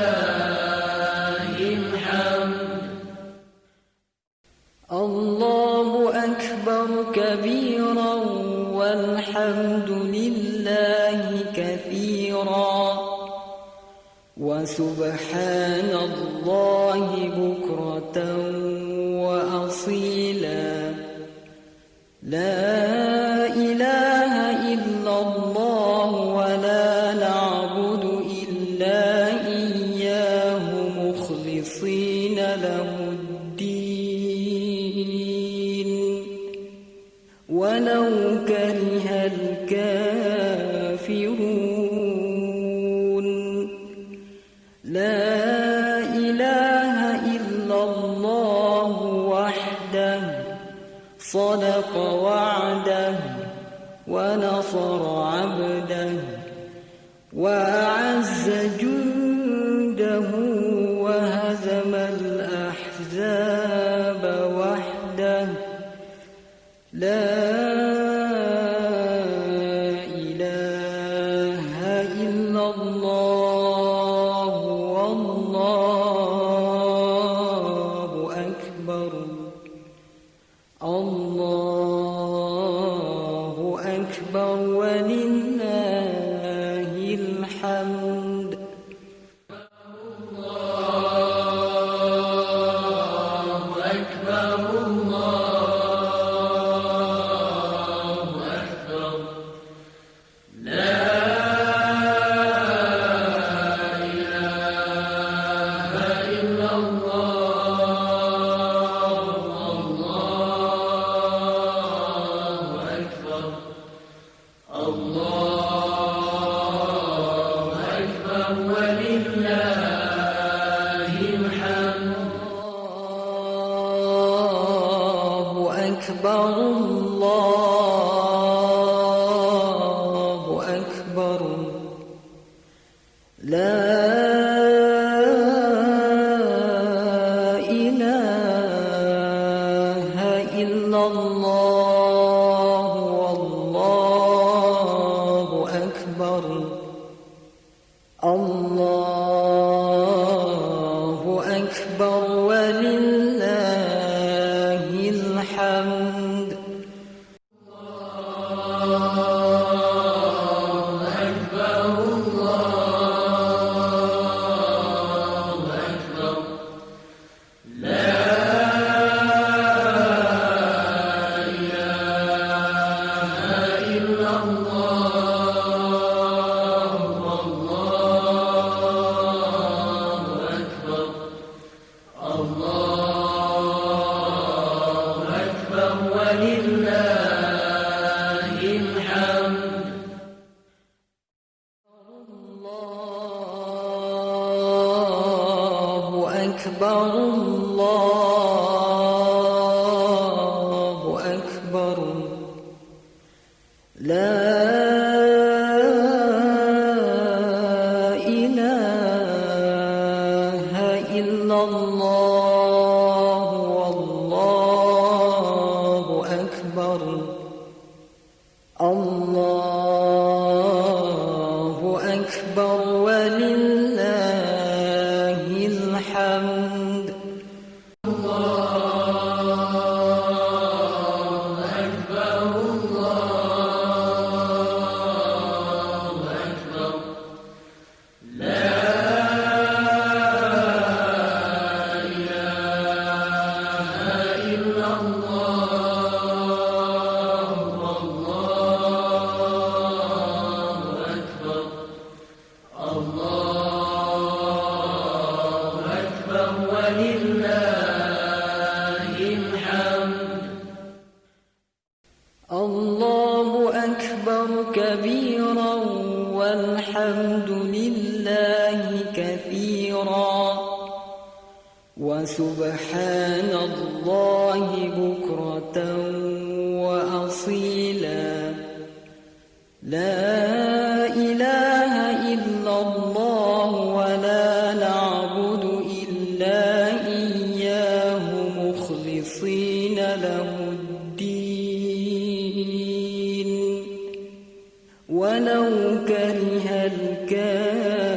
ولله الحمد. الله أكبر كبيرا والحمد لله كثيرا وسبحان الله بكرة وأصيلا. لا إله إلا الله ولا نعبد إلا إياه مخلصين له الدين ولو كره الكافرون. لا إله إلا الله وحده صدق وعده ونصر عبده وأعز جنده وهزم الأحزاب وحده. لا إله إلا الله والله أكبر. الله أكبر ولله الحمد. الله أكبر الله أكبر. لا إله إلا الله. الله أكبر. الله أكبر ولله الحمد. الله أكبر الله أكبر. لا إله إلا الله والله أكبر. الله أكبر ولله الحمد. الله أكبر الله أكبر. لا إله إلا الله. الله أكبر. الله أكبر ولله الحمد. الله أكبر الله أكبر. لا إله إلا الله والله أكبر. الله أكبر ولله الحمد. الله أكبر الله أكبر. لا إله إلا الله. الله أكبر. الله أكبر ولله الحمد. الله أكبر كبيرا والحمد لله كثيرا وسبحان الله بكرة وأصيلا. لا إله إلا الله ولا نعبد إلا إياه مخلصين له الدين ولو كره الكافرون.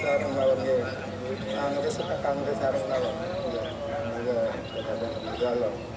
sareng mawon nggih. Kangge sareng mawon. Ya Allah.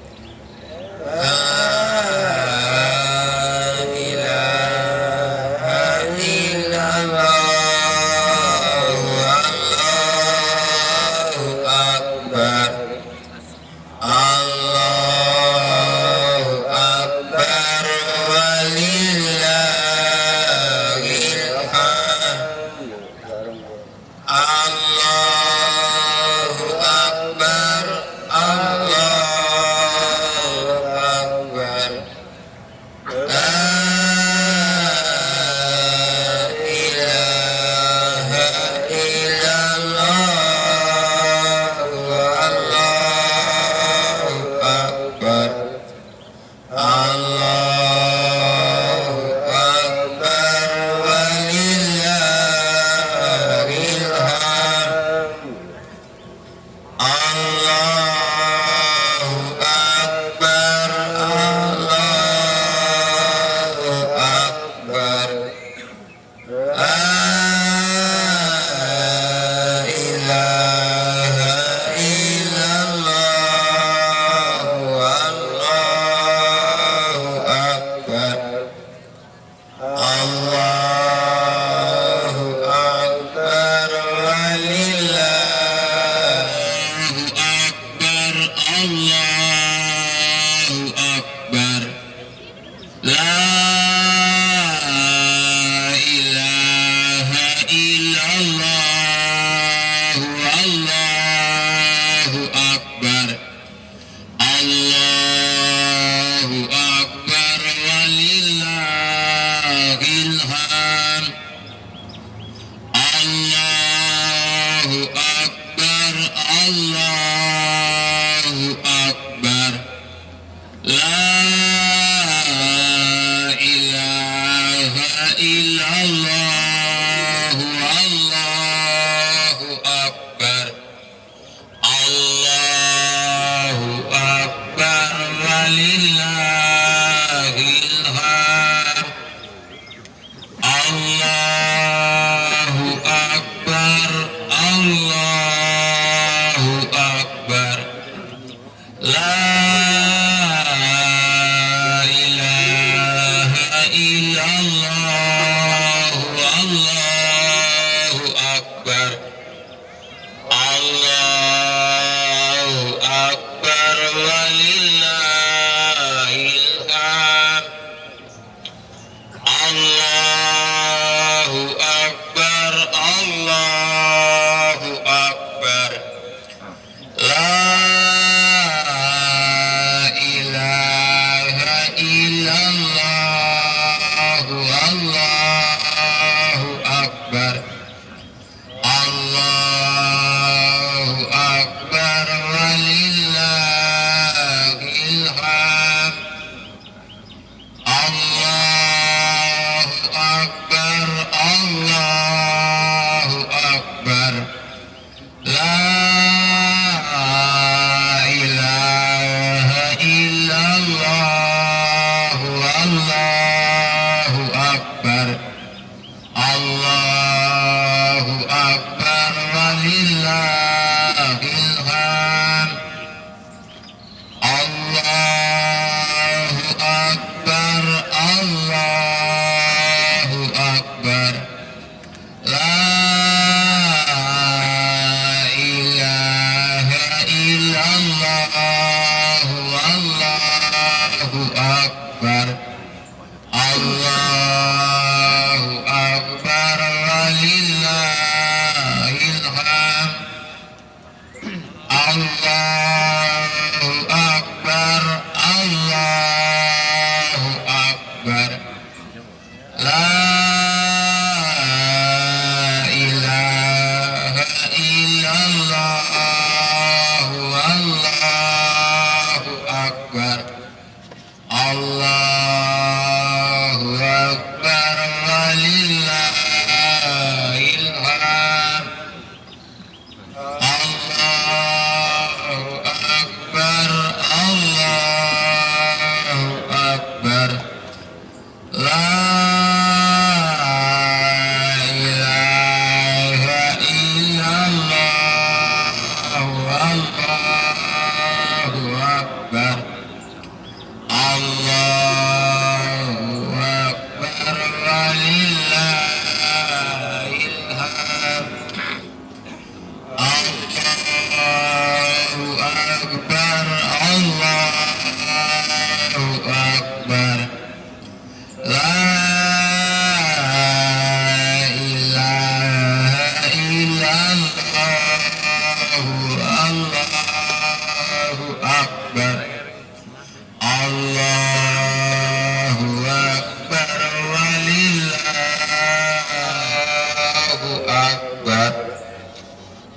akbar.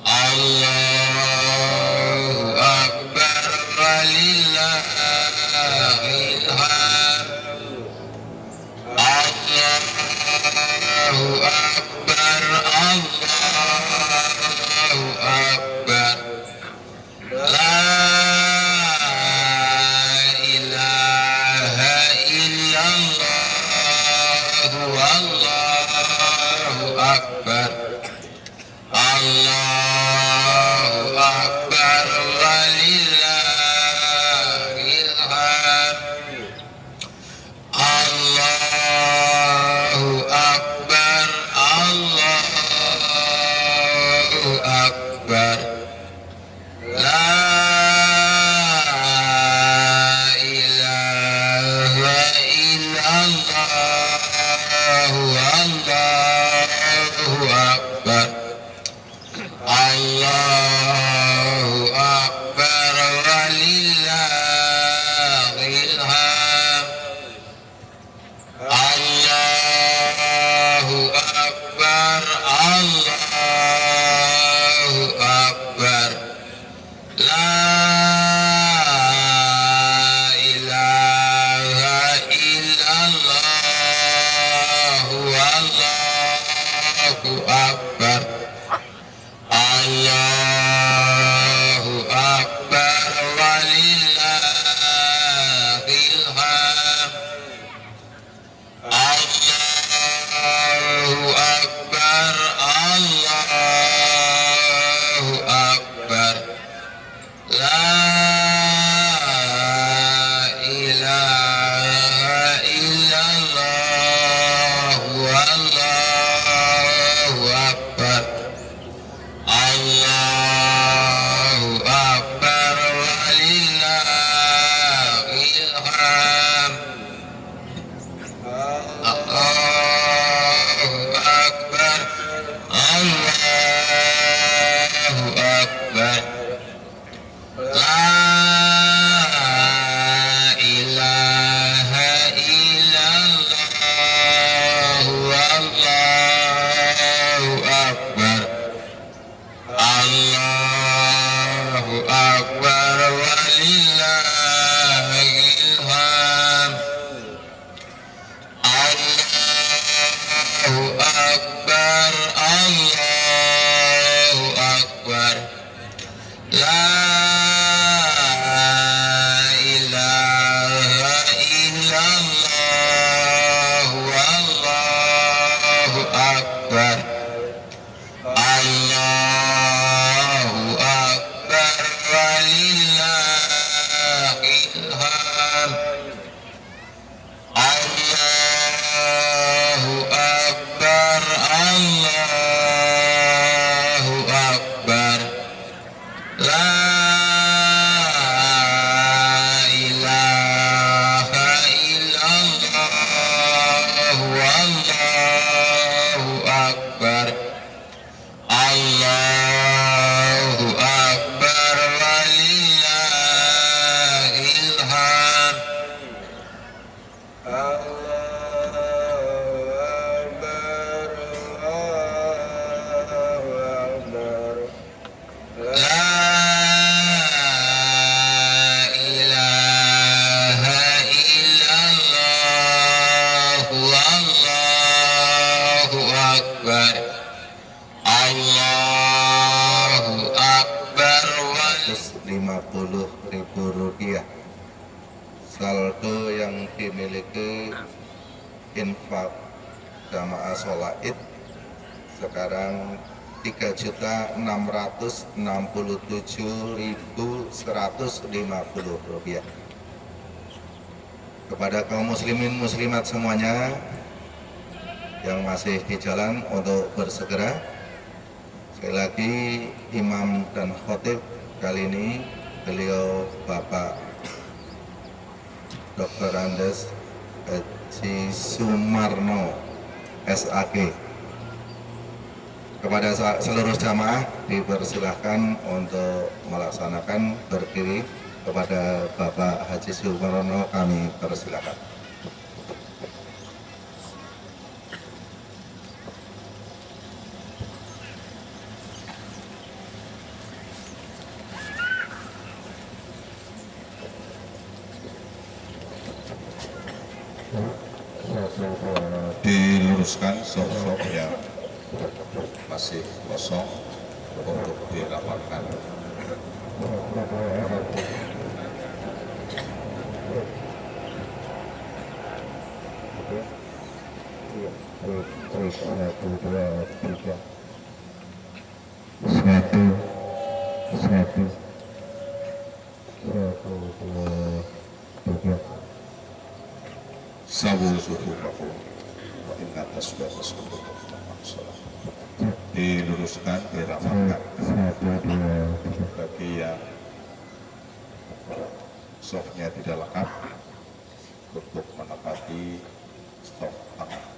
Allahu akbar walillahil hamd. Allahu akbar, Allahu akbar. La ilaha illallah, wallahu akbar. Allahu akbar walillahil hamd. Allahu akbar, Allahu akbar. La ilaha illallah, wallahu akbar. Allahu akbar walillahil hamd. Allahu akbar, Allahu akbar. La ilaha illallah, wallahu akbar. Allahu akbar walillahil hamd. Allahu akbar, Allahu akbar. La ilaha illallah, wallahu akbar. Allahu akbar walillahil hamd. Allahu akbar, Allahu akbar. La ilaha illallah, wallahu akbar. Allahu akbar walillahil hamd. Allahu akbar, Allahu akbar. La ilaha illallah, wallahu akbar. Allahu akbar walillahil hamd. Allahu akbar, Allahu akbar. La ilaha illallah, wallahu akbar. Allahu akbar walillahil hamd. La ilaha illallah, wallahu akbar. Allahu akbar Rp50.000 saldo yang dimiliki infak jamaah sholat id sekarang Rp3.667.150. Kepada kaum muslimin muslimat semuanya yang masih di jalan untuk bersegera, sekali lagi imam dan khotib kali ini beliau Bapak Dr. Andes Haji Sumarno SAG. Kepada seluruh jamaah dipersilahkan untuk melaksanakan berdiri. Kepada Bapak Haji Sumarno kami persilahkan. diluruskan soft yang masih kosong untuk dirapatkan. Sabu suhu baku ingat atas untuk diluruskan, dirapatkan. Bagi yang softnya tidak lengkap untuk menempati soft tangan.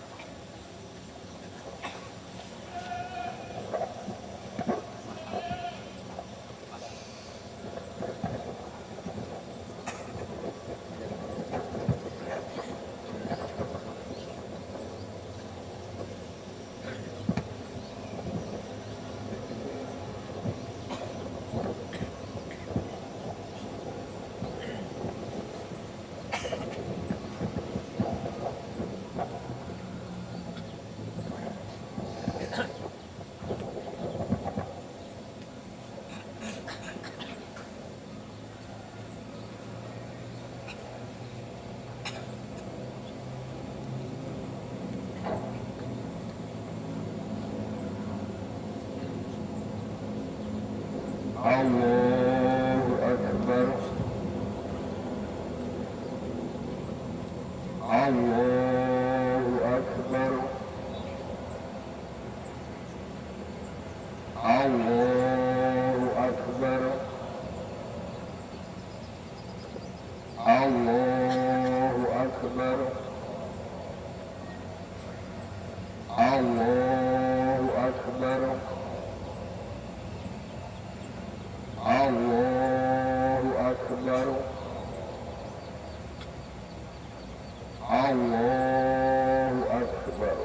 Allahu Akbar. Allahu Akbar. Allahu Akbar. Allahu Akbar. Allahu Akbar. Allahu Akbar. Allahu Akbar.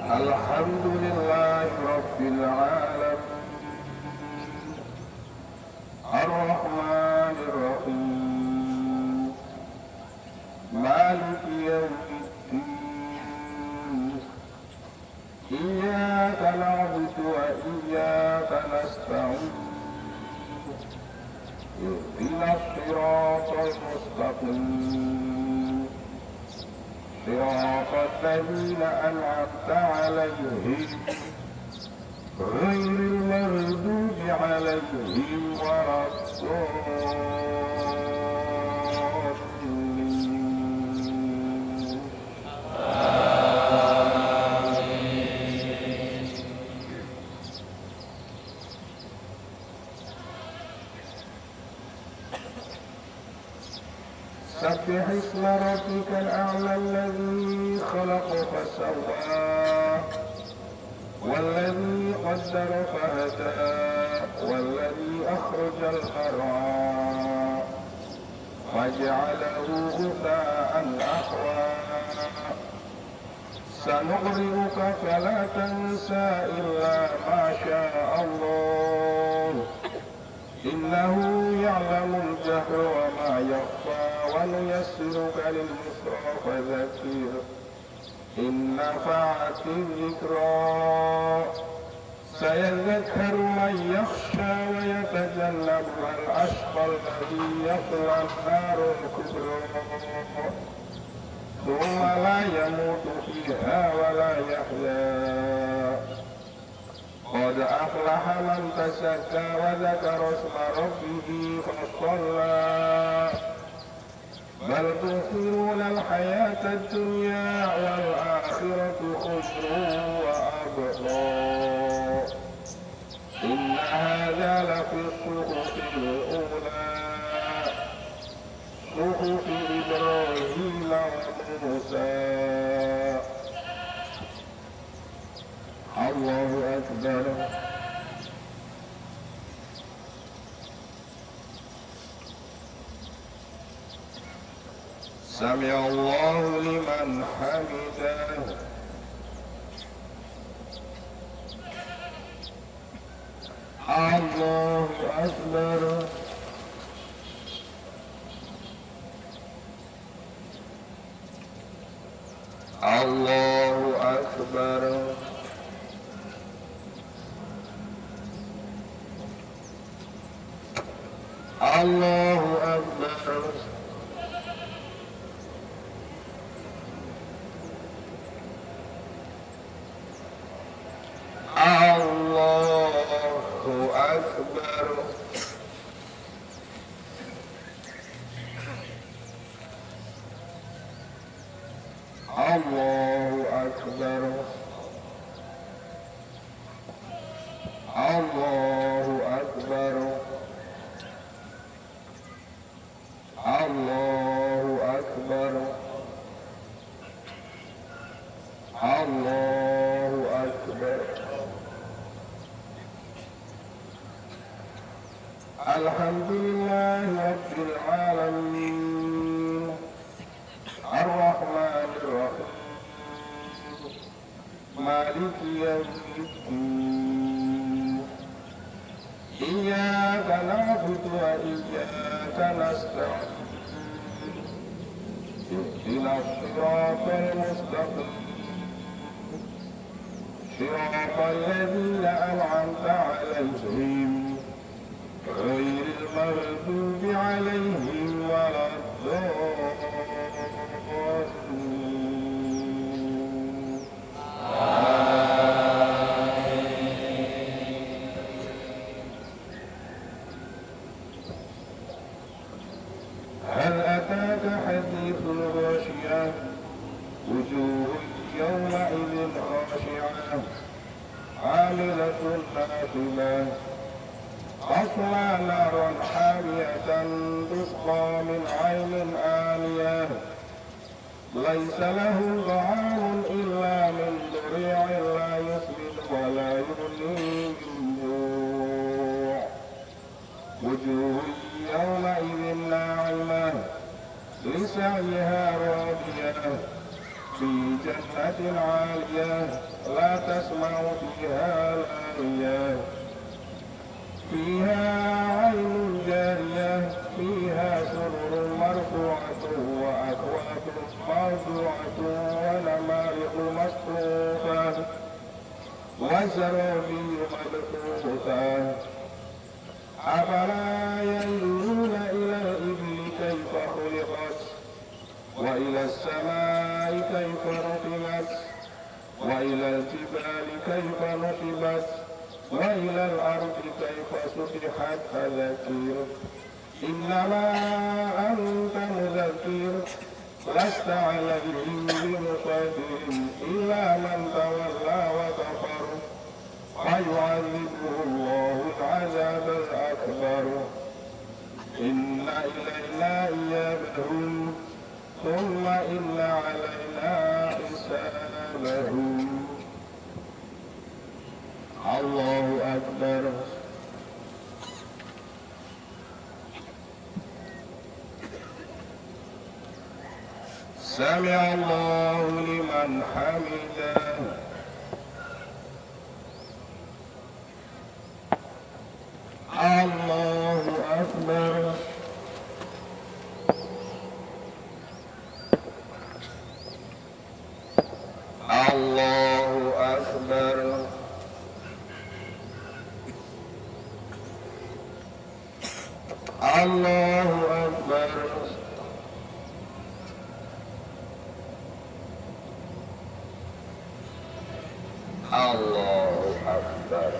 Alhamdulillahi Rabbil Alamin. Ar-Rahmanir Rahim. مالك يوم الدين إياك نعبد وإياك نستعين اهدنا الصراط المستقيم صراط الذين أنعمت عليهم غير المغضوب عليهم ولا الضالين. سبح اسم ربك الأعلى الذي خلق فسوى والذي قدر فهدى والذي أخرج المرعى فجعله غثاء أحوى سنقرئك فلا تنسى إلا ما شاء الله إنه يعلم الجهر وما يخفى ونيسرك لليسرى فذكر إن نفعت الذكرى سيذكر من يخشى ويتجنبها الأشقى الذي يصلى النار الكبرى ثم لا يموت فيها ولا يحيا قد أفلح من تزكى وذكر اسم ربه فصلى بل تؤثرون الحياة الدنيا والآخرة خسر وأبقى إن هذا لفي الصحف الأولى صحف إبراهيم وموسى. الله أكبر. سمع الله لمن حمده. الله أكبر الله أكبر الله أكبر الله أكبر الله أكبر الله أكبر الله أكبر الحمد لله رب العالمين الرحمن الرحيم مالك يوم الدين إياك نعبد وإياك نستعين اهدنا الصراط المستقيم صراط الذين أنعمت عليهم غير المغضوب عليهم ولا الضالين هل أتاك حديث الغاشية وجوه يومئذ خاشعة عاملة ناصبة تصلى نارا حامية تسقى من عين آنية ليس له طعام إلا من ضريع لا يسمن ولا يغني من جوع وجوه يومئذ ناعمة لسعيها راضية في جنة عالية لا تسمع فيها لاغية فيها عين جارية فيها سرر مرفوعة وأكواب موضوعة ونمارق مصفوفة وزرابي مبثوثة أفلا ينظرون إلى الإبل كيف خلقت وإلى السماء كيف رفعت وإلى الجبال كيف نصبت وإلى الأرض كيف سطحت فذكر إنما أنت مذكر لست عليهم بمسيطر إلا من تولى وكفر فيعذبه الله العذاب الأكبر إن إلينا إيابهم ثم إن علينا حسابهم الله أكبر سمع الله لمن حمده الله أكبر الله أكبر الله أكبر الله أكبر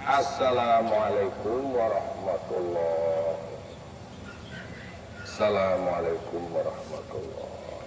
Assalamualaikum warahmatullahi wabarakatuh. Assalamualaikum warahmatullahi wabarakatuh.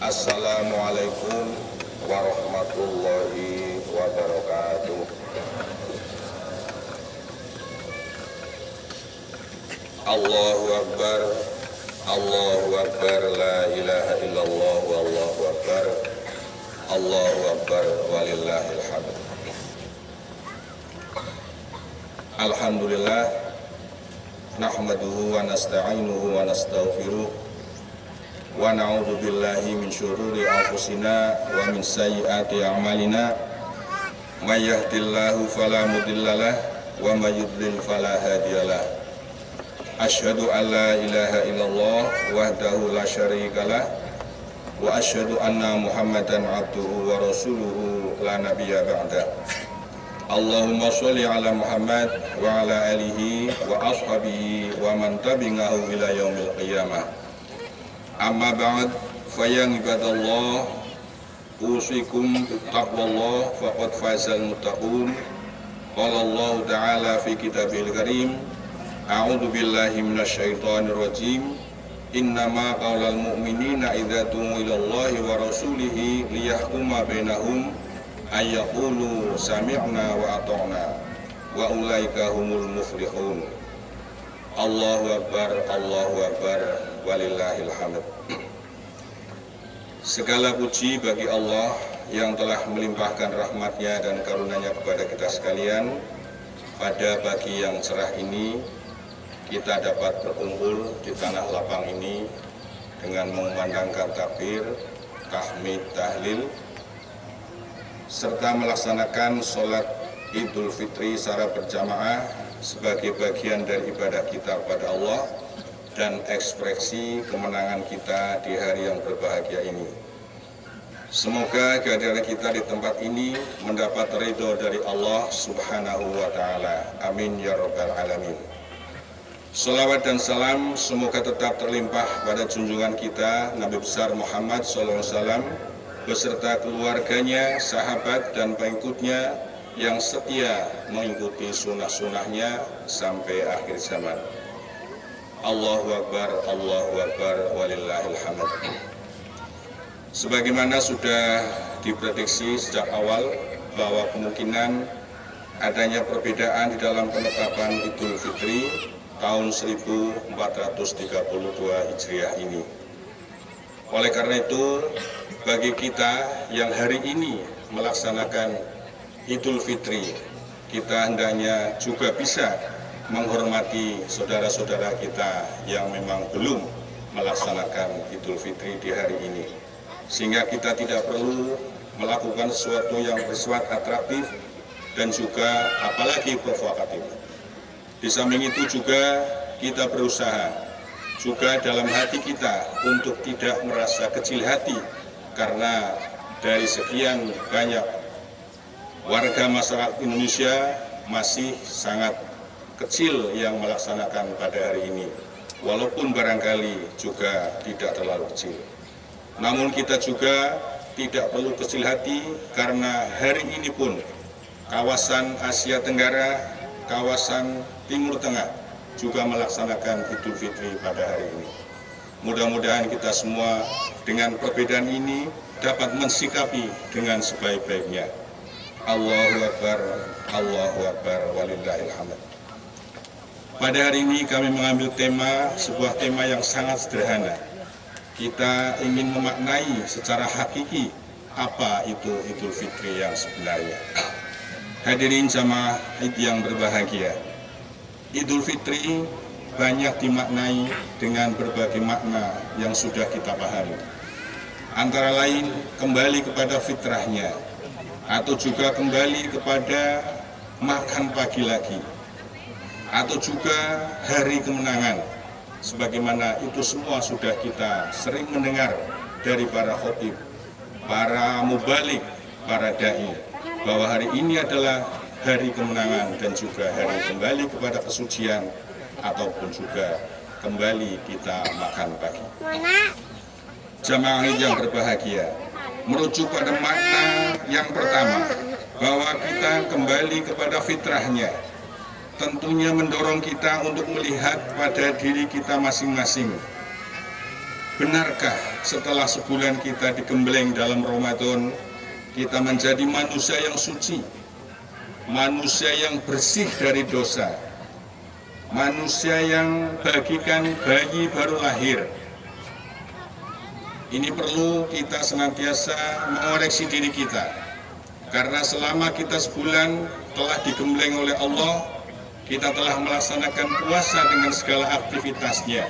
Assalamualaikum warahmatullahi wabarakatuh. Allahu Akbar, Allahu Akbar, la ilaha illallah, wallahu Akbar, Allahu Akbar, walillahil hamd. Alhamdulillah, nahmaduhu wa nasta'inuhu wa nastaghfiruh wa na'udzu billahi min syururi anfusina wa min sayyiati a'malina. May yahdihillahu fala mudhillalah wa may yudlil fala hadiyalah. Asyhadu an la ilaha illallah wahdahu la syarikalah wa asyhadu anna Muhammadan abduhu wa rasuluhu la nabiyya ba'da. Allahumma sholli ala Muhammad wa ala alihi wa ashabihi wa man tabi'ahu ila yaumil qiyamah. Amma ba'd, fa ya ibadallah, usikum bittaqwallah faqad fazal muttaqun. Qala Allah ta'ala fi kitabil karim, a'udzu billahi minasyaitonir rajim. Innama qaulal mu'minina idza du'u ila Allahi wa rasulihi liyahkuma bainahum ayyaqulu sami'na wa ata'na wa ulaika humul muflihun. Allahu Akbar, Allahu Akbar, walillahil hamd. Segala puji bagi Allah yang telah melimpahkan rahmatnya dan karunia-Nya kepada kita sekalian. Pada pagi yang cerah ini kita dapat berkumpul di tanah lapang ini dengan mengumandangkan takbir, tahmid, tahlil, serta melaksanakan sholat Idul Fitri secara berjamaah sebagai bagian dari ibadah kita kepada Allah dan ekspresi kemenangan kita di hari yang berbahagia ini. Semoga kehadiran kita di tempat ini mendapat ridho dari Allah Subhanahu wa Ta'ala. Amin ya Rabbal Alamin. Salawat dan salam semoga tetap terlimpah pada junjungan kita Nabi besar Muhammad SAW beserta keluarganya, sahabat dan pengikutnya yang setia mengikuti sunnah-sunnahnya sampai akhir zaman. Allahu Akbar, Allahu Akbar, walillahil hamd. Sebagaimana sudah diprediksi sejak awal bahwa kemungkinan adanya perbedaan di dalam penetapan Idul Fitri tahun 1432 Hijriah ini. Oleh karena itu, bagi kita yang hari ini melaksanakan Idul Fitri, kita hendaknya juga bisa menghormati saudara-saudara kita yang memang belum melaksanakan Idul Fitri di hari ini. Sehingga kita tidak perlu melakukan sesuatu yang bersifat atraktif dan juga apalagi provokatif. Di samping itu juga kita berusaha juga dalam hati kita untuk tidak merasa kecil hati karena dari sekian banyak warga masyarakat Indonesia masih sangat kecil yang melaksanakan pada hari ini, walaupun barangkali juga tidak terlalu kecil. Namun kita juga tidak perlu kecil hati karena hari ini pun kawasan Asia Tenggara, kawasan Timur Tengah juga melaksanakan Idul Fitri pada hari ini. Mudah-mudahan kita semua dengan perbedaan ini dapat mensikapi dengan sebaik-baiknya. Allahu Akbar, Allahu Akbar, walillahil hamd. Pada hari ini kami mengambil tema, sebuah tema yang sangat sederhana. Kita ingin memaknai secara hakiki apa itu Idul Fitri yang sebenarnya. Hadirin jamaah Id yang berbahagia, Idul Fitri banyak dimaknai dengan berbagai makna yang sudah kita pahami. Antara lain kembali kepada fitrahnya, atau juga kembali kepada makan pagi lagi, atau juga hari kemenangan. Sebagaimana itu semua sudah kita sering mendengar dari para khotib, para mubalik, para da'i, bahwa hari ini adalah hari kemenangan dan juga hari kembali kepada kesucian ataupun juga kembali kita makan pagi. Jamaah yang berbahagia, merujuk pada makna yang pertama bahwa kita kembali kepada fitrahnya, tentunya mendorong kita untuk melihat pada diri kita masing-masing. benarkah setelah sebulan kita digembleng dalam Ramadan, kita menjadi manusia yang suci, manusia yang bersih dari dosa, manusia yang bagikan bayi baru lahir? Ini perlu kita senantiasa mengoreksi diri kita, karena selama kita sebulan telah digembleng oleh Allah, kita telah melaksanakan puasa dengan segala aktivitasnya.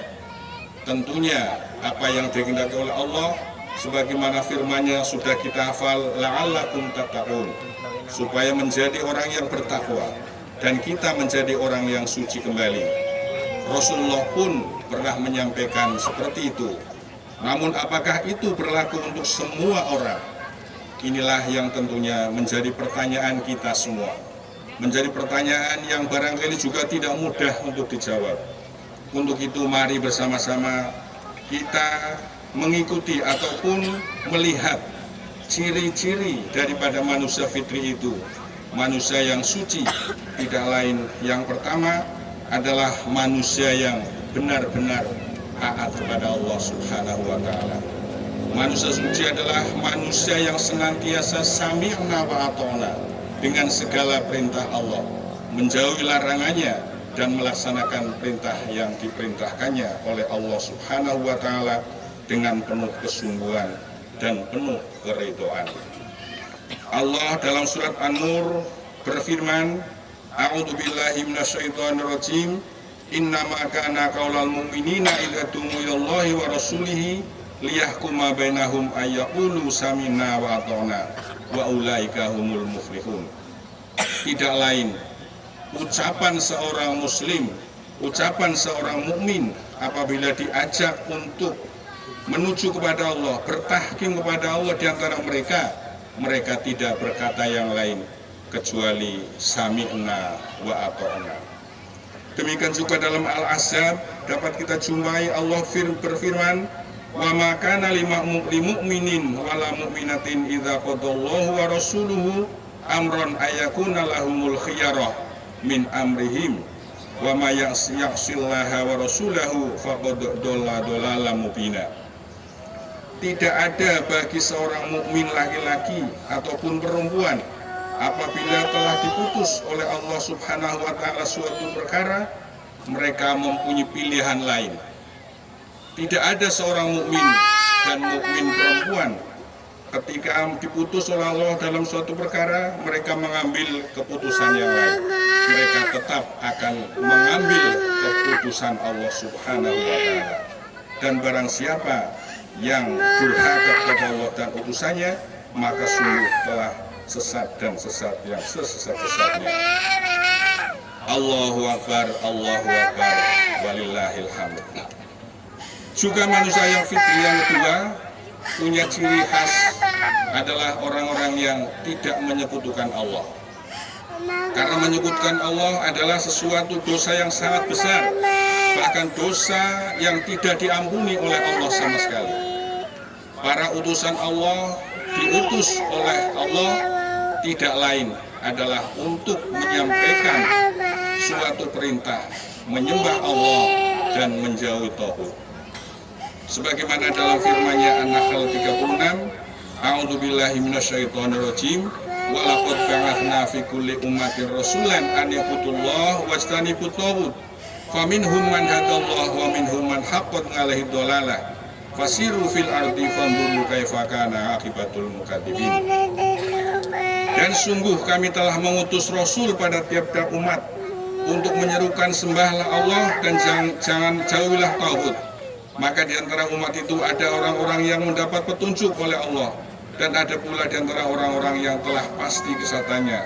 Tentunya apa yang dikehendaki oleh Allah, sebagaimana firman-Nya sudah kita hafal, la'allakum tattaqun, supaya menjadi orang yang bertakwa dan kita menjadi orang yang suci kembali. Rasulullah pun pernah menyampaikan seperti itu. Namun apakah itu berlaku untuk semua orang? Inilah yang tentunya menjadi pertanyaan kita semua. Menjadi pertanyaan yang barangkali juga tidak mudah untuk dijawab. Untuk itu mari bersama-sama kita mengikuti ataupun melihat ciri-ciri daripada manusia fitri itu. Manusia yang suci tidak lain, yang pertama adalah manusia yang benar-benar taat kepada Allah Subhanahu wa Ta'ala. Manusia suci adalah manusia yang senantiasa sami'na wa ata'na dengan segala perintah Allah, menjauhi larangannya dan melaksanakan perintah yang diperintahkannya oleh Allah Subhanahu wa Ta'ala dengan penuh kesungguhan dan penuh keridhaan. Allah dalam surat An-Nur berfirman, A'udzubillahi minasyaitonirrajim, innama kana qaulal mu'minina idza du'u ilallahi wa rasulihi liyahkuma bainahum ayyaqulu sami'na wa ata'na wa ulaika humul muflihun. Tidak lain, ucapan seorang muslim, ucapan seorang mukmin apabila diajak untuk menuju kepada Allah, bertahkim kepada Allah di antara mereka, mereka tidak berkata yang lain kecuali sami'na wa ata'na. Demikian juga dalam Al-Ahzab dapat kita jumpai Allah berfirman, wa ma kana lil mu'minin wala mu'minatin idza qadallahu wa rasuluhu amran ayakuna lahumul khiyarah min amrihim wa ma ya'sillaha wa rasulahu faqad dhalla dhalalan mubina. Tidak ada bagi seorang mukmin laki-laki ataupun perempuan apabila telah diputus oleh Allah Subhanahu wa Ta'ala suatu perkara, mereka mempunyai pilihan lain. Tidak ada seorang mukmin dan mukmin perempuan ketika diputus oleh Allah dalam suatu perkara, mereka mengambil keputusan yang lain. Mereka tetap akan mengambil keputusan Allah Subhanahu wa Ta'ala. Dan barang siapa yang durhaka kepada Allah dan utusannya, maka sungguh telah sesat dan sesat yang sesat-sesatnya. Allahu Akbar, Allahu Akbar, walillahil hamd. Juga manusia yang fitri yang kedua punya ciri khas adalah orang-orang yang tidak menyekutukan Allah. Karena menyekutukan Allah adalah sesuatu dosa yang sangat besar, bahkan dosa yang tidak diampuni oleh Allah sama sekali. Para utusan Allah diutus oleh Allah tidak lain adalah untuk menyampaikan suatu perintah, menyembah Allah dan menjauhi tauhid. Sebagaimana dalam firman-Nya An-Nahl 36, A'udzubillahi minasyaitonirrajim, wa laqad ba'atsna fi kulli ummatin rasulan an ya'budullaha wajtanibut taghut faminhum man hadallahu wa minhum man haqqat 'alaihi dhalalah fasiru fil ardi fanzuru kaifa kana aqibatul mukadzibin. Dan sungguh kami telah mengutus Rasul pada tiap-tiap umat untuk menyerukan sembahlah Allah dan jangan jauhilah tauhid. Maka di antara umat itu ada orang-orang yang mendapat petunjuk oleh Allah, dan ada pula di antara orang-orang yang telah pasti kesesatannya.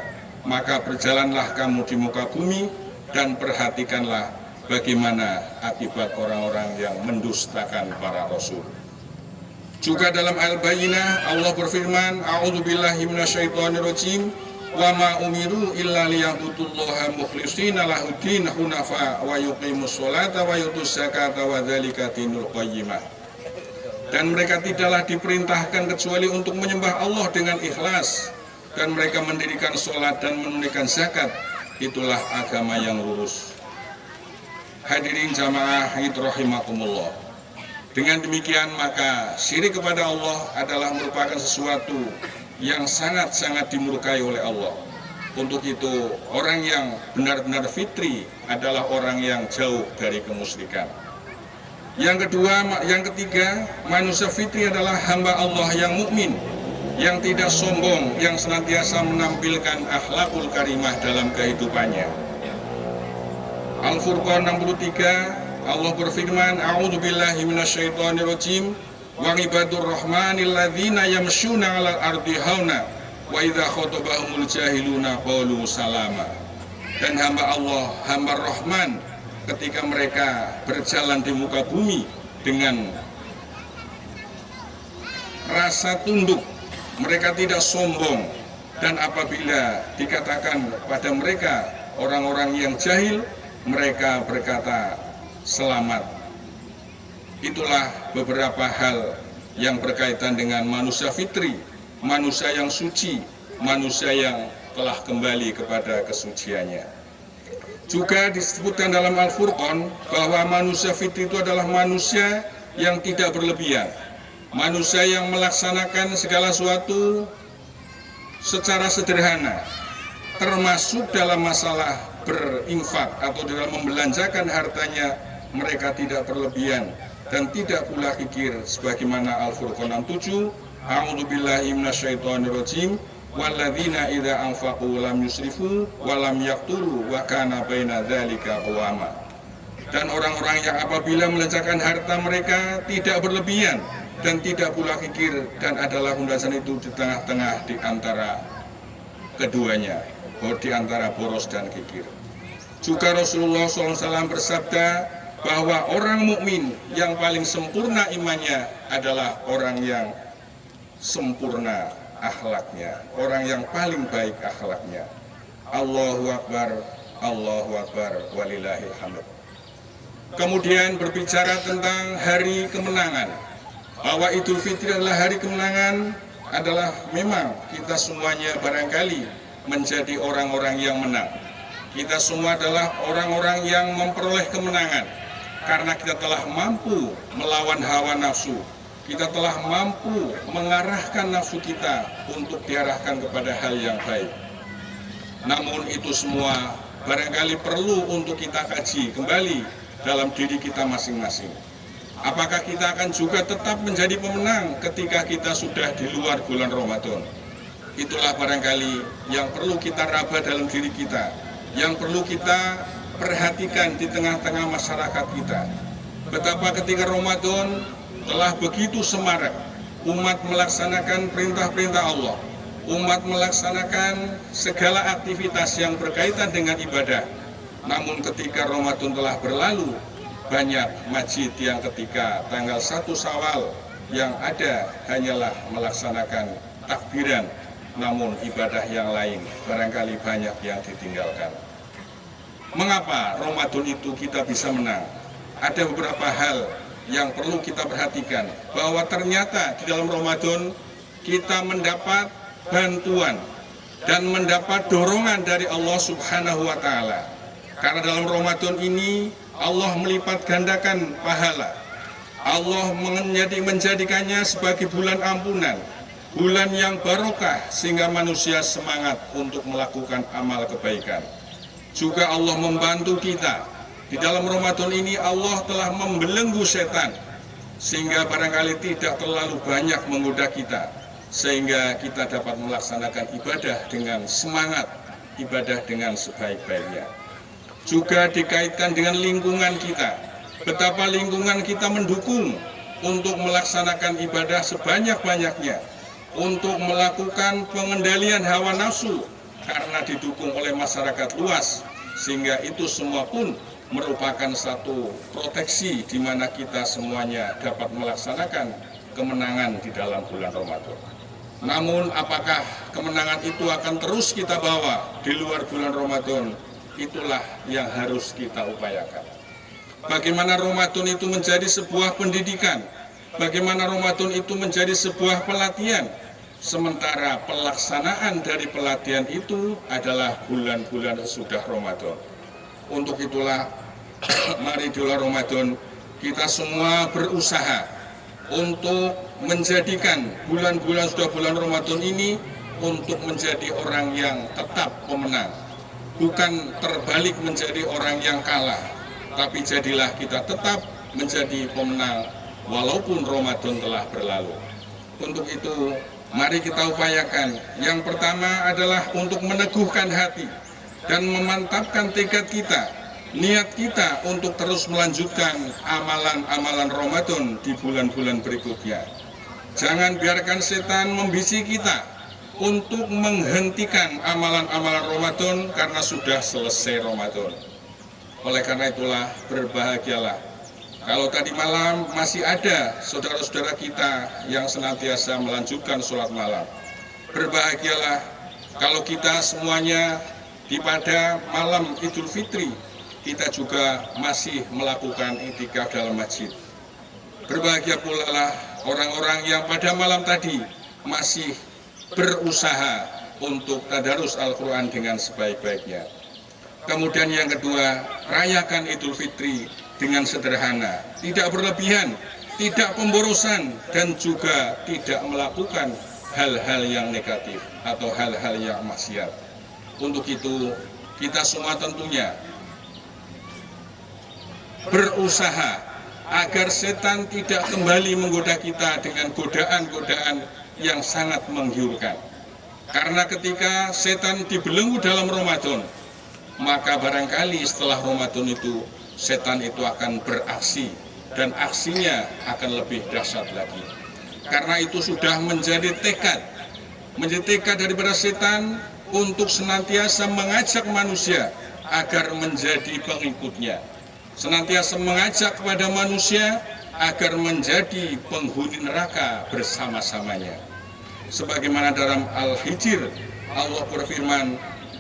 Maka berjalanlah kamu di muka bumi dan perhatikanlah bagaimana akibat orang-orang yang mendustakan para rasul. Juga dalam Al-Bayyinah Allah berfirman, A'udzubillahi minasyaitonirrajim, wa ma umiru illa liya'budullaha mukhlishina lahuddin hunafa wa yuqimus sholata wa yutuz zakata wa dzalika dinul qayyimah. Dan mereka tidaklah diperintahkan kecuali untuk menyembah Allah dengan ikhlas, dan mereka mendirikan sholat dan menunaikan zakat. Itulah agama yang lurus. Hadirin jamaah rahimakumullah. Dengan demikian maka syirik kepada Allah adalah merupakan sesuatu yang sangat-sangat dimurkai oleh Allah. Untuk itu orang yang benar-benar fitri adalah orang yang jauh dari kemusyrikan. Yang ketiga, manusia fitri adalah hamba Allah yang mukmin, yang tidak sombong, yang senantiasa menampilkan akhlakul karimah dalam kehidupannya. Al-Furqan 63, Allah berfirman, A'udzubillahi minasyaitonirrajim, wa ibadur rahmanil ladzina yamshuna 'alal ardi hauna wa idza khatabahumul jahiluna qalu salama. Dan hamba Allah, hamba Rahman, ketika mereka berjalan di muka bumi dengan rasa tunduk, mereka tidak sombong, dan apabila dikatakan pada mereka orang-orang yang jahil, mereka berkata selamat. Itulah beberapa hal yang berkaitan dengan manusia fitri, manusia yang suci, manusia yang telah kembali kepada kesuciannya. Juga disebutkan dalam Al-Furqan bahwa manusia fitri itu adalah manusia yang tidak berlebihan, manusia yang melaksanakan segala sesuatu secara sederhana, termasuk dalam masalah berinfak atau dalam membelanjakan hartanya. Mereka tidak berlebihan dan tidak pula kikir, sebagaimana Al-Furqan 67, A'udzubillahi minasyaitonirrajim, walladzina idza anfaqu lam yusrifu wa lam yaqturu wa kana baina dzalika qawama. Dan orang-orang yang apabila membelanjakan harta mereka tidak berlebihan dan tidak pula kikir, dan adalah hundasan itu di tengah-tengah di antara keduanya, di antara boros dan kikir. Juga Rasulullah SAW bersabda bahwa orang mukmin yang paling sempurna imannya adalah orang yang sempurna akhlaknya, orang yang paling baik akhlaknya. Allahu Akbar, Allahu Akbar, walillahil hamd. Kemudian berbicara tentang hari kemenangan, bahwa Idul Fitri adalah hari kemenangan, adalah memang kita semuanya barangkali menjadi orang-orang yang menang. Kita semua adalah orang-orang yang memperoleh kemenangan karena kita telah mampu melawan hawa nafsu. Kita telah mampu mengarahkan nafsu kita untuk diarahkan kepada hal yang baik. Namun itu semua barangkali perlu untuk kita kaji kembali dalam diri kita masing-masing. Apakah kita akan juga tetap menjadi pemenang ketika kita sudah di luar bulan Ramadan? Itulah barangkali yang perlu kita raba dalam diri kita, yang perlu kita perhatikan di tengah-tengah masyarakat kita. Betapa ketika Ramadan telah begitu semarak, umat melaksanakan perintah-perintah Allah, umat melaksanakan segala aktivitas yang berkaitan dengan ibadah. Namun ketika Ramadan telah berlalu, banyak masjid yang ketika tanggal 1 Syawal yang ada hanyalah melaksanakan takbiran, namun ibadah yang lain barangkali banyak yang ditinggalkan. Mengapa Ramadan itu kita bisa menang? Ada beberapa hal yang perlu kita perhatikan, bahwa ternyata di dalam Ramadan kita mendapat bantuan dan mendapat dorongan dari Allah Subhanahu wa Ta'ala. Karena dalam Ramadan ini Allah melipat gandakan pahala. Allah menjadikannya sebagai bulan ampunan, bulan yang barokah, sehingga manusia semangat untuk melakukan amal kebaikan. Juga Allah membantu kita. Di dalam Ramadan ini Allah telah membelenggu setan, sehingga barangkali tidak terlalu banyak menggoda kita, sehingga kita dapat melaksanakan ibadah dengan semangat, ibadah dengan sebaik-baiknya. Juga dikaitkan dengan lingkungan kita, betapa lingkungan kita mendukung untuk melaksanakan ibadah sebanyak-banyaknya, untuk melakukan pengendalian hawa nafsu, karena didukung oleh masyarakat luas, sehingga itu semua pun merupakan satu proteksi di mana kita semuanya dapat melaksanakan kemenangan di dalam bulan Ramadan. Namun apakah kemenangan itu akan terus kita bawa di luar bulan Ramadan? Itulah yang harus kita upayakan. Bagaimana Ramadan itu menjadi sebuah pendidikan, bagaimana Ramadan itu menjadi sebuah pelatihan, sementara pelaksanaan dari pelatihan itu adalah bulan-bulan sesudah Ramadan. Untuk itulah mari di bulan Ramadan kita semua berusaha untuk menjadikan bulan-bulan sudah bulan Ramadan ini untuk menjadi orang yang tetap pemenang, bukan terbalik menjadi orang yang kalah, tapi jadilah kita tetap menjadi pemenang walaupun Ramadan telah berlalu. Untuk itu mari kita upayakan. Yang pertama adalah untuk meneguhkan hati dan memantapkan tekad kita, niat kita untuk terus melanjutkan amalan-amalan Ramadan di bulan-bulan berikutnya. Jangan biarkan setan membisiki kita untuk menghentikan amalan-amalan Ramadan karena sudah selesai Ramadan. Oleh karena itulah berbahagialah kalau tadi malam masih ada saudara-saudara kita yang senantiasa melanjutkan sholat malam. Berbahagialah kalau kita semuanya pada malam Idul Fitri kita juga masih melakukan i'tikaf dalam masjid. Berbahagia pula lah orang-orang yang pada malam tadi masih berusaha untuk tadarus Al-Quran dengan sebaik-baiknya. Kemudian yang kedua, rayakan Idul Fitri dengan sederhana, tidak berlebihan, tidak pemborosan, dan juga tidak melakukan hal-hal yang negatif atau hal-hal yang maksiat. Untuk itu, kita semua tentunya berusaha agar setan tidak kembali menggoda kita dengan godaan-godaan yang sangat menggiurkan. Karena ketika setan dibelenggu dalam Ramadan, maka barangkali setelah Ramadan itu setan itu akan beraksi dan aksinya akan lebih dahsyat lagi. Karena itu sudah menjadi tekad daripada setan untuk senantiasa mengajak manusia agar menjadi pengikutnya, senantiasa mengajak kepada manusia agar menjadi penghuni neraka bersama-samanya. Sebagaimana dalam Al-Hijr Allah berfirman,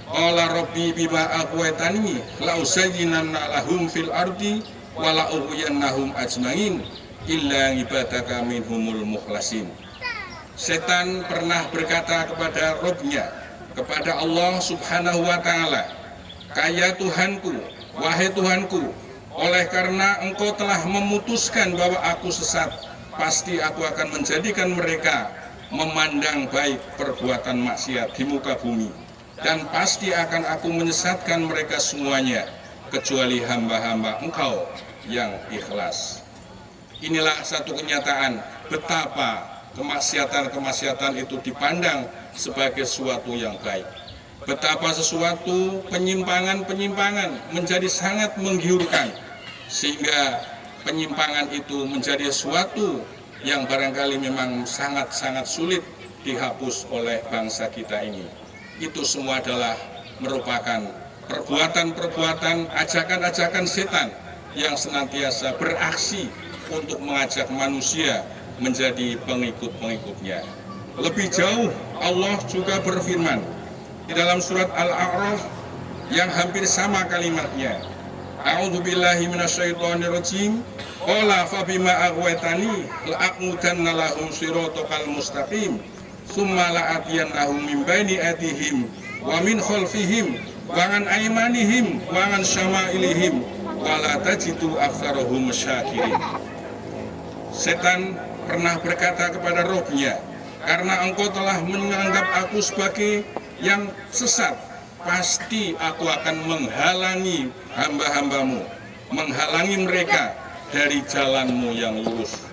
qala rabbi bima aghwaytani la uzayyinanna lahum fil ardi wa la ughwiyannahum ajmain illa ibadaka minhumul mukhlasin. Setan pernah berkata kepada Rabb-nya, kepada Allah Subhanahu wa taala, "Ya Tuhanku, wahai Tuhanku, oleh karena Engkau telah memutuskan bahwa aku sesat, pasti aku akan menjadikan mereka memandang baik perbuatan maksiat di muka bumi. Dan pasti akan aku menyesatkan mereka semuanya, kecuali hamba-hamba Engkau yang ikhlas." Inilah satu kenyataan betapa kemaksiatan-kemaksiatan itu dipandang sebagai sesuatu yang baik. Betapa sesuatu penyimpangan-penyimpangan menjadi sangat menggiurkan, sehingga penyimpangan itu menjadi sesuatu yang barangkali memang sangat-sangat sulit dihapus oleh bangsa kita ini. Itu semua adalah merupakan perbuatan-perbuatan, ajakan-ajakan setan yang senantiasa beraksi untuk mengajak manusia menjadi pengikut-pengikutnya. Lebih jauh, Allah juga berfirman di dalam surat Al-A'raf yang hampir sama kalimatnya. A'udzubillahi minasyaitonirrajim. Qala fabima aghwaytani la'aqudanna lahum siratal mustaqim. Tsumma la'atiyannahum min baini aydihim wa min khalfihim wa an aymanihim wa an syama'ilihim wa la tajidu aktsarahum syakirin. Setan pernah berkata kepada Rabb-nya, karena Engkau telah menganggap aku sebagai yang sesat, pasti aku akan menghalangi hamba-hambamu, menghalangi mereka dari jalanmu yang lurus.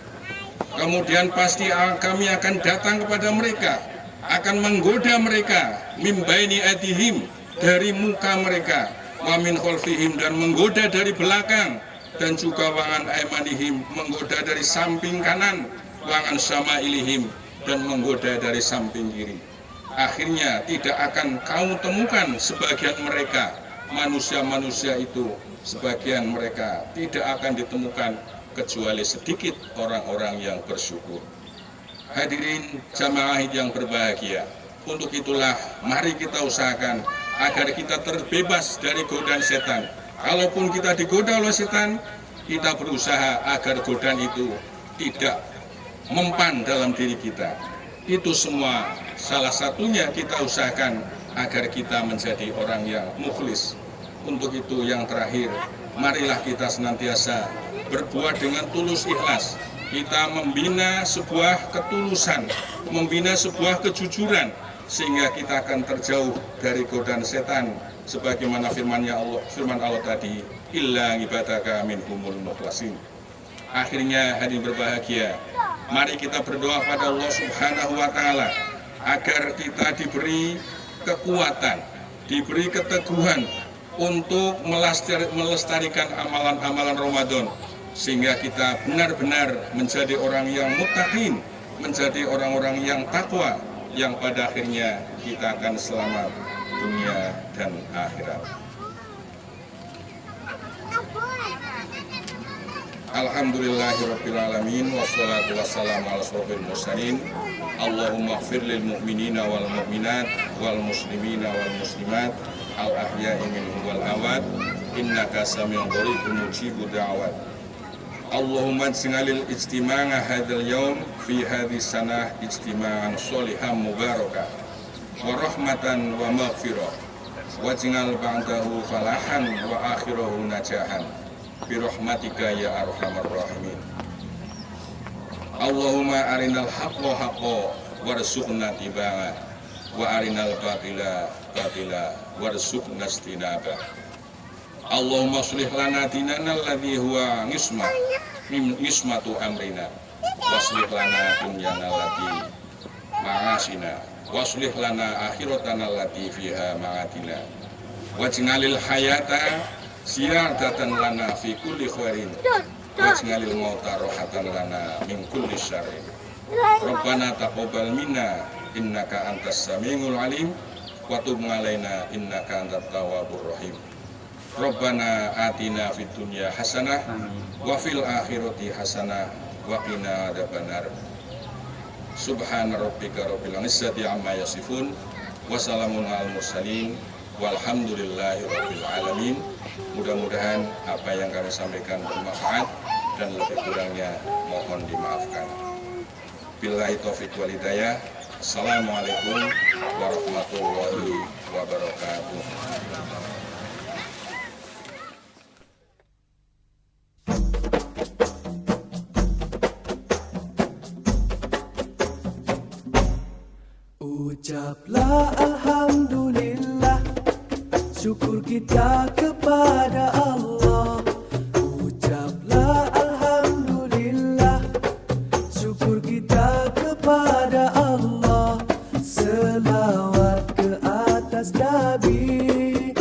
Kemudian pasti kami akan datang kepada mereka, akan menggoda mereka, mim baini adihim, dari muka mereka, wa min khalfihim, dan menggoda dari belakang, dan juga wangan aimanihim, menggoda dari samping kanan, wangan syama'ilihim, dan menggoda dari samping kiri. Akhirnya tidak akan kau temukan sebagian mereka, manusia-manusia itu, sebagian mereka tidak akan ditemukan kecuali sedikit orang-orang yang bersyukur. Hadirin jamaah yang berbahagia, untuk itulah mari kita usahakan agar kita terbebas dari godaan setan. Kalaupun kita digoda oleh setan, kita berusaha agar godaan itu tidak mempan dalam diri kita. Itu semua salah satunya kita usahakan agar kita menjadi orang yang mukhlis. Untuk itu yang terakhir, marilah kita senantiasa berbuat dengan tulus ikhlas. Kita membina sebuah ketulusan, membina sebuah kejujuran, sehingga kita akan terjauh dari godaan setan. Sebagaimana firman Allah tadi, illa ibadaka minhumul mukhlasin. Akhirnya hadirin berbahagia, mari kita berdoa pada Allah Subhanahu wa Ta'ala agar kita diberi kekuatan, diberi keteguhan untuk melestarikan amalan-amalan Ramadan, sehingga kita benar-benar menjadi orang yang muttaqin, menjadi orang-orang yang takwa, yang pada akhirnya kita akan selamat dunia dan akhirat. Alhamdulillahirrabbilalamin, wassalatu wassalamu ala asrofil mursalin. Allahumma gfir lil mu'minina wal mu'minat wal muslimina wal muslimat al ahya'i minhum wal amwat innaka sami'un qaribun mujibud da'wat. Allahumma ij'alil ijtima'a hadzal yaum fi hadhihi sanah ijtima'an sholihan mubarakah wa rahmatan wa maghfirah waj'al ba'dahu falahan wa akhirahu najahan bi rahmatika ya arhamar rahimin. Allahumma arinal haqqa haqqan warzuqna tibaa wa arinal batila batila warzuqna istinaba. Allahumma shlih lana dinana alladhi huwa ngismatu amrina waslih lana dunyana allati ma'asina waslih lana akhiratana allati fiha ma'adina waj'alil hayata ziyadatan lana fi kulli khairin waj'alil mauta rohatan lana min kulli syarrin. Rabbana taqabbal minna innaka antas samiul alim wa tub alaina innaka antat tawwabur rahim. Rabbana atina fid dunya hasanah wa fil akhirati hasanah wa qina adzabannar. Subhana rabbika rabbil izzati amma yasifun wa salamun alal mursalin walhamdulillahi rabbil alamin. Mudah-mudahan apa yang kami sampaikan bermanfaat dan lebih kurangnya mohon dimaafkan. Billahi taufiq wal hidayah. Assalamualaikum warahmatullahi wabarakatuh. Ucaplah alhamdulillah, syukur kita kepada Allah. Ucaplah alhamdulillah, syukur kita kepada Allah. Selawat ke atas Nabi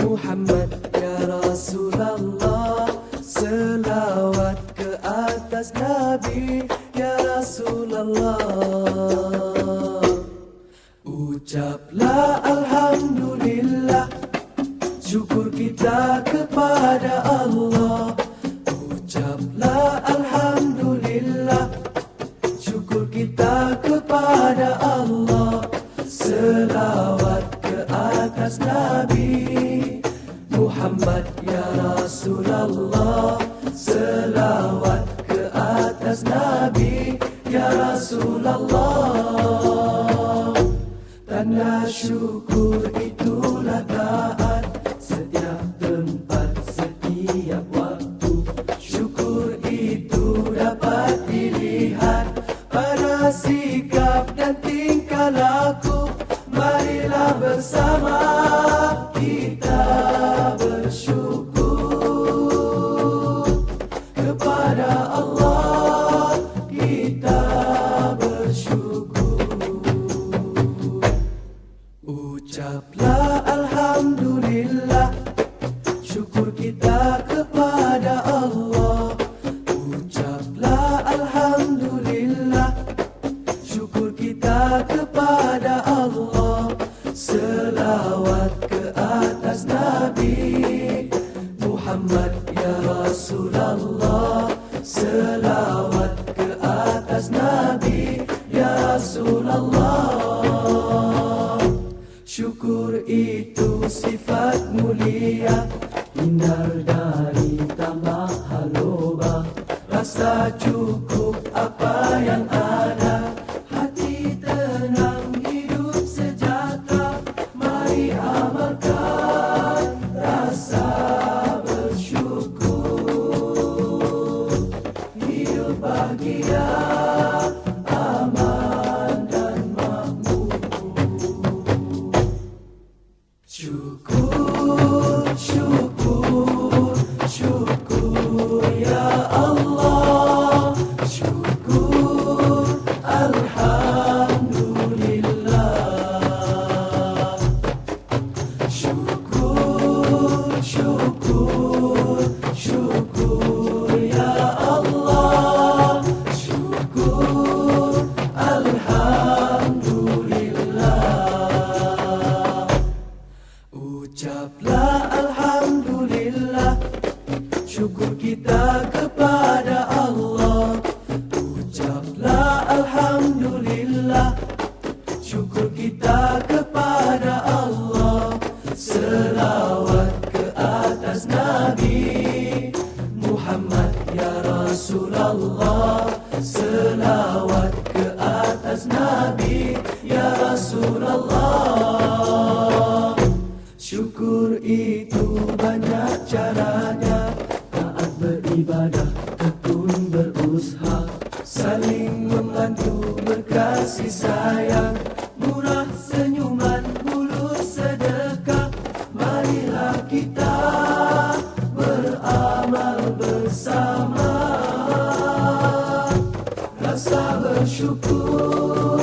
Muhammad ya Rasulullah. Selawat ke atas Nabi ya Rasulullah. Ucaplah alhamdulillah, syukur kita kepada Allah. Ucaplah alhamdulillah, syukur kita kepada Allah. Selawat ke atas Nabi Muhammad ya Rasulullah. Selawat ke atas Nabi ya Rasulullah. Tanda syukur itulah taat setiap tempat, setiap waktu. Syukur itu dapat dilihat pada sikap dan tingkah laku. Marilah bersama kita bersyukur kepada Allah. Kita bersyukur. Ucaplah alhamdulillah, syukur kita kepada Allah. Ucaplah alhamdulillah, syukur kita kepada Allah. Selawat ke atas Nabi Muhammad ya Rasulullah. Selawat ke atas Nabi ya Rasulullah. Syukur itu sifat mulia, hindar dari tamak haloba. Rasa cukup apa yang ada, hati tenang, hidup sejahtera. Mari amalkan rasa bersyukur. Alhamdulillah, syukur kita kepada Allah. Selawat ke atas Nabi Muhammad ya Rasulullah. Selawat ke atas Nabi ya Rasulullah. Syukur itu banyak caranya, taat beribadah, tekun berusaha, saling membantu, berkasih sayang, murah senyuman, mulus sedekah. Marilah kita beramal bersama, rasa bersyukur